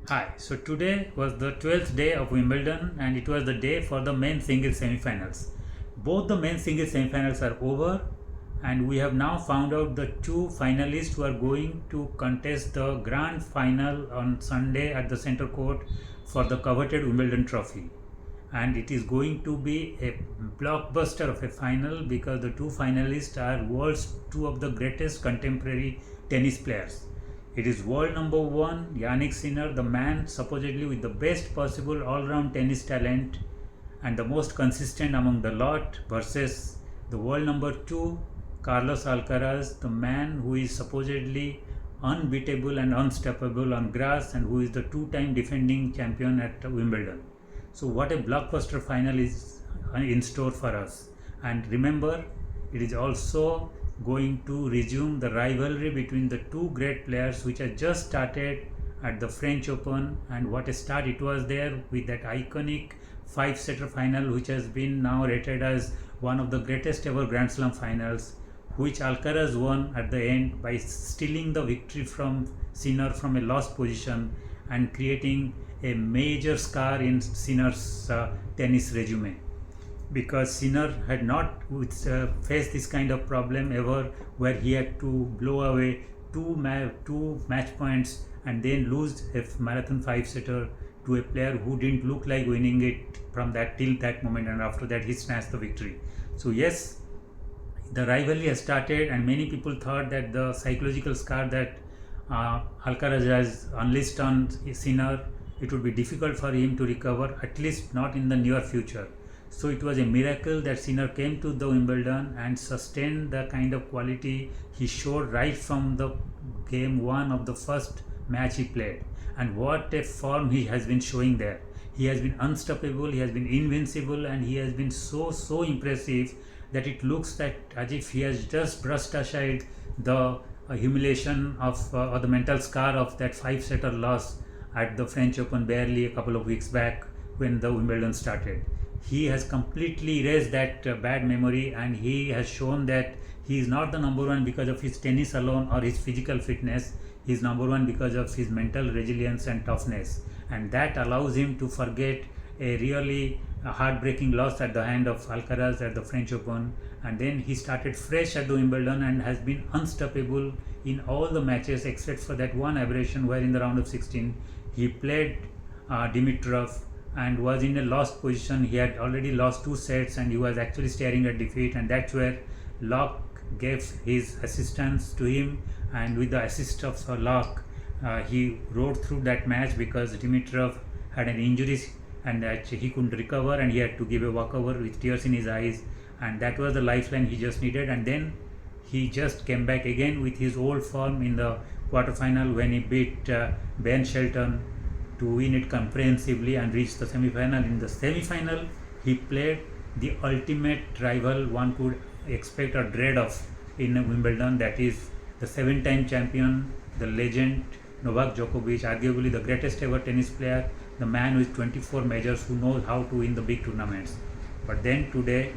Hi, so today was the 12th day of Wimbledon and it was the day for the men's singles semifinals. Both the men's singles semifinals are over and we have now found out the two finalists who are going to contest the grand final on Sunday at the center court for the coveted Wimbledon trophy. And it is going to be a blockbuster of a final because the two finalists are world's two of the greatest contemporary tennis players. It is world number one, Yannick Sinner, the man supposedly with the best possible all-round tennis talent and the most consistent among the lot, versus the world number two, Carlos Alcaraz, the man who is supposedly unbeatable and unstoppable on grass and who is the two-time defending champion at Wimbledon. So what a blockbuster final is in store for us. And remember, it is also going to resume the rivalry between the two great players which had just started at the French Open, and what a start it was there with that iconic five-setter final which has been now rated as one of the greatest ever Grand Slam finals, which Alcaraz won at the end by stealing the victory from Sinner from a lost position and creating a major scar in Sinner's tennis resume, because Sinner had not faced this kind of problem ever where he had to blow away two match points and then lose a marathon five-setter to a player who didn't look like winning it from that till that moment, and after that he snatched the victory. So yes, the rivalry has started and many people thought that the psychological scar that Alcaraz has unleashed on Sinner, it would be difficult for him to recover, at least not in the near future. So it was a miracle that Sinner came to the Wimbledon and sustained the kind of quality he showed right from the game one of the first match he played. And what a form he has been showing there. He has been unstoppable, he has been invincible, and he has been so impressive that it looks that as if he has just brushed aside the humiliation of or the mental scar of that five-setter loss at the French Open barely a couple of weeks back when the Wimbledon started. He has completely erased that bad memory, and he has shown that he is not the number one because of his tennis alone or his physical fitness. He is number one because of his mental resilience and toughness, and that allows him to forget a really heartbreaking loss at the hand of Alcaraz at the French Open, and then he started fresh at the Wimbledon and has been unstoppable in all the matches except for that one aberration where in the round of 16 he played Dimitrov and was in a lost position. He had already lost two sets and he was actually staring at defeat, and that's where Locke gave his assistance to him, and with the assist of Locke he rode through that match because Dimitrov had an injury and that he couldn't recover and he had to give a walkover with tears in his eyes, and that was the lifeline he just needed. And then he just came back again with his old form in the quarterfinal when he beat Ben Shelton to win it comprehensively and reach the semi-final. In the semi-final, he played the ultimate rival one could expect or dread of in Wimbledon, that is the seven-time champion, the legend Novak Djokovic, arguably the greatest ever tennis player, the man with 24 majors who knows how to win the big tournaments. But then today,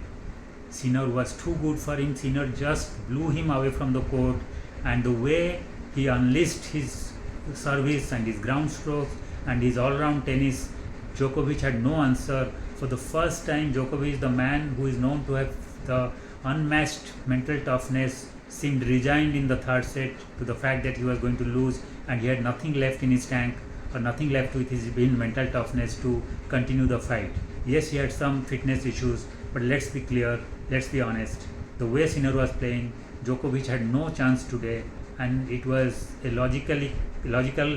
Sinner was too good for him. Sinner just blew him away from the court, and the way he unleashed his service and his ground strokes and his all-round tennis, Djokovic had no answer. For the first time, Djokovic, the man who is known to have the unmatched mental toughness, seemed resigned in the third set to the fact that he was going to lose, and he had nothing left in his tank or nothing left with his mental toughness to continue the fight. Yes, he had some fitness issues, but let's be clear, let's be honest. The way Sinner was playing, Djokovic had no chance today, and it was logical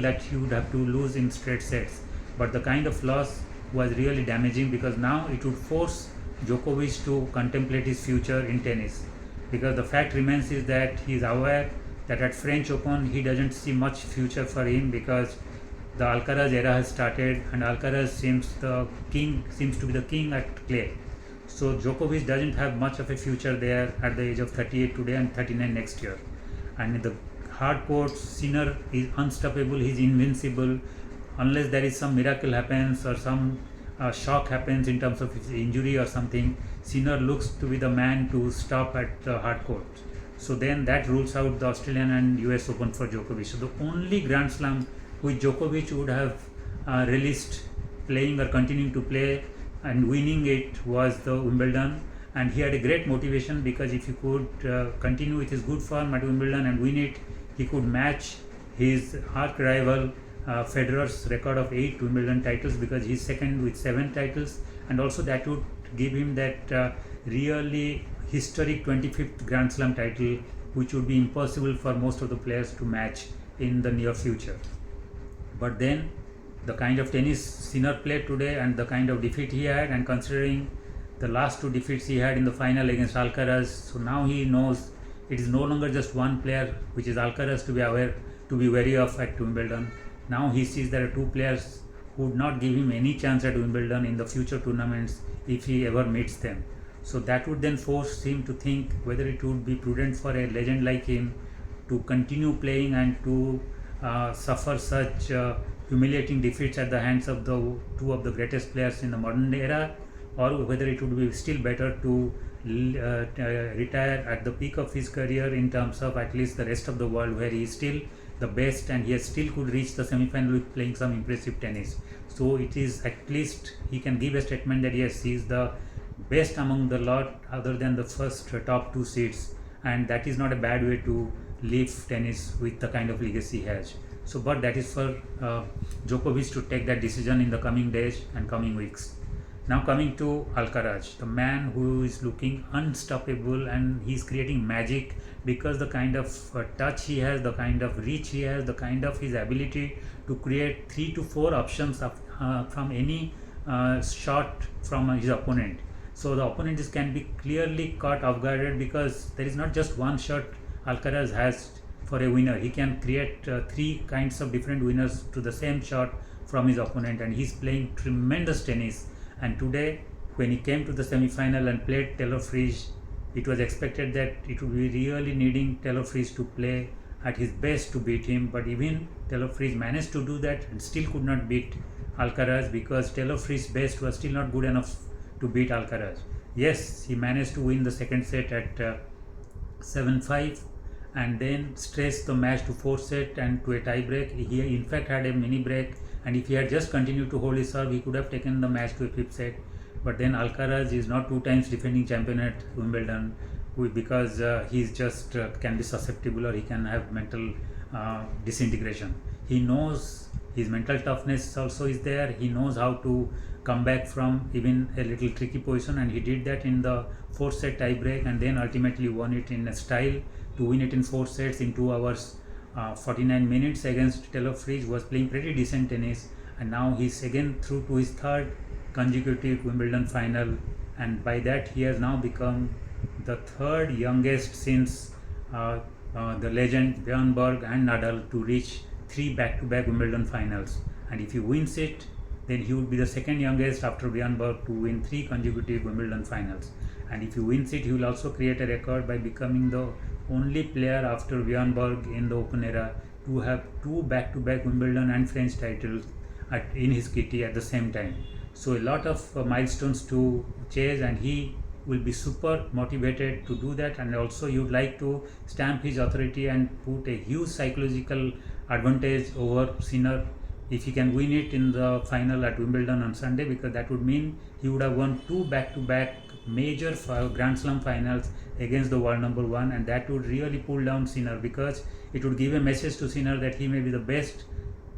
that he would have to lose in straight sets. But the kind of loss was really damaging because now it would force Djokovic to contemplate his future in tennis. Because the fact remains is that he is aware that at French Open he doesn't see much future for him because the Alcaraz era has started and Alcaraz seems to be the king at clay. So Djokovic doesn't have much of a future there at the age of 38 today and 39 next year. And in the hard courts, Sinner is unstoppable, he is invincible. Unless there is some miracle happens or some shock happens in terms of his injury or something, Sinner looks to be the man to stop at the hard court. So then that rules out the Australian and US Open for Djokovic. So the only Grand Slam which Djokovic would have released playing or continuing to play and winning it was the Wimbledon, and he had a great motivation because if he could continue with his good form at Wimbledon and win it, he could match his arch rival Federer's record of 8 Wimbledon titles, because he's second with 7 titles, and also that would give him that really historic 25th Grand Slam title, which would be impossible for most of the players to match in the near future. But then the kind of tennis Sinner played today and the kind of defeat he had, and considering the last 2 defeats he had in the final against Alcaraz, so now he knows it is no longer just one player, which is Alcaraz, to be wary of at Wimbledon. Now he sees there are 2 players who would not give him any chance at Wimbledon in the future tournaments if he ever meets them. So that would then force him to think whether it would be prudent for a legend like him to continue playing and to suffer such humiliating defeats at the hands of the 2 of the greatest players in the modern era, or whether it would be still better to retire at the peak of his career in terms of at least the rest of the world, where he is still the best and he still could reach the semi-final with playing some impressive tennis. So it is at least he can give a statement that yes, he is the best among the lot other than the first top 2 seeds, and that is not a bad way to leave tennis with the kind of legacy he has. So but that is for Djokovic to take that decision in the coming days and coming weeks. Now coming to Alcaraz, the man who is looking unstoppable, and he's creating magic because the kind of touch he has, the kind of reach he has, the kind of his ability to create 3 to 4 options from any shot from his opponent. So the opponent can be clearly caught off guard, because there is not just one shot Alcaraz has for a winner. He can create 3 kinds of different winners to the same shot from his opponent, and he's playing tremendous tennis. And today, when he came to the semi-final and played Taylor Fritz, it was expected that it would be really needing Taylor Fritz to play at his best to beat him. But even Taylor Fritz managed to do that and still could not beat Alcaraz, because Taylor Fritz's best was still not good enough to beat Alcaraz. Yes, he managed to win the second set at 7-5 and then stretched the match to 4 set and to a tie break. He in fact had a mini break, and if he had just continued to hold his serve, he could have taken the match to a 5th set. But then Alcaraz is not 2 times defending champion at Wimbledon, because he's just can be susceptible, or he can have mental disintegration. He knows his mental toughness also is there. He knows how to come back from even a little tricky position, and he did that in the 4th set tie break, and then ultimately won it in a style to win it in 4 sets in 2 hours 49 minutes against Taylor Fritz. Was playing pretty decent tennis, and now he's again through to his 3rd consecutive Wimbledon final, and by that he has now become the 3rd youngest since the legend Björn Borg and Nadal to reach 3 back-to-back Wimbledon finals. And if he wins it, then he would be the 2nd youngest after Björn Borg to win 3 consecutive Wimbledon finals. And if he wins it, he will also create a record by becoming the only player after Björn Borg in the Open era to have 2 back-to-back Wimbledon and French titles in his kitty at the same time. So a lot of milestones to chase, and he will be super motivated to do that. And also he would like to stamp his authority and put a huge psychological advantage over Sinner if he can win it in the final at Wimbledon on Sunday, because that would mean he would have won 2 back-to-back major Grand Slam finals against the world number 1, and that would really pull down Sinner, because it would give a message to Sinner that he may be the best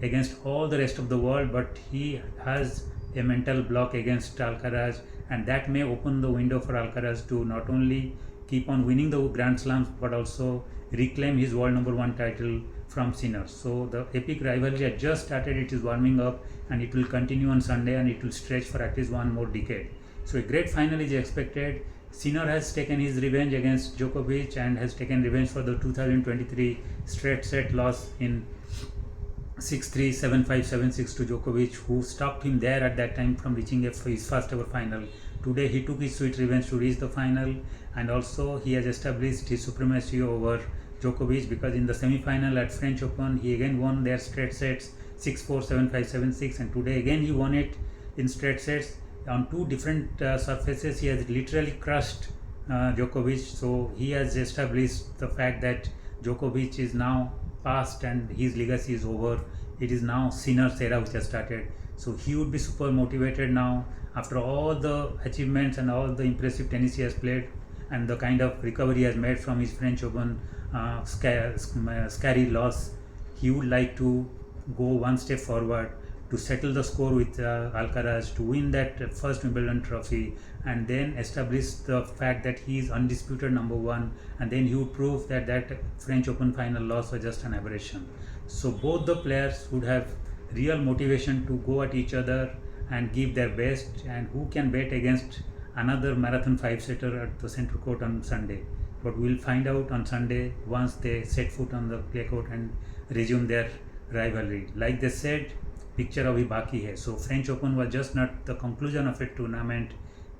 against all the rest of the world, but he has a mental block against Alcaraz, and that may open the window for Alcaraz to not only keep on winning the Grand Slams but also reclaim his world number 1 title from Sinner. So the epic rivalry had just started, it is warming up, and it will continue on Sunday, and it will stretch for at least 1 more decade. So a great final is expected. Sinner has taken his revenge against Djokovic and has taken revenge for the 2023 straight set loss in 6-3, 7-5, 7-6 to Djokovic, who stopped him there at that time from reaching his first ever final. Today he took his sweet revenge to reach the final, and also he has established his supremacy over Djokovic, because in the semi-final at French Open he again won their straight sets 6-4, 7-5, 7-6, and today again he won it in straight sets on 2 different surfaces. He has literally crushed Djokovic. So he has established the fact that Djokovic is now past and his legacy is over it is now Sinner's era which has started. So he would be super motivated now after all the achievements and all the impressive tennis he has played and the kind of recovery he has made from his French Open scary loss. He would like to go one step forward to settle the score with Alcaraz, to win that first Wimbledon trophy, and then establish the fact that he is undisputed number one, and then he would prove that that French Open final loss was just an aberration. So both the players would have real motivation to go at each other and give their best, and who can bet against another marathon five-setter at the center court on Sunday. But we'll find out on Sunday once they set foot on the clay court and resume their rivalry. Like they said, picture abhi baki hai. So French Open was just not the conclusion of a tournament.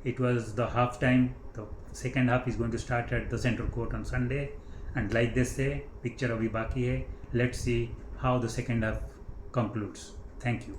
It was the half time. The second half is going to start at the center court on Sunday. And like they say, picture abhi baki hai. Let's see how the second half concludes. Thank you.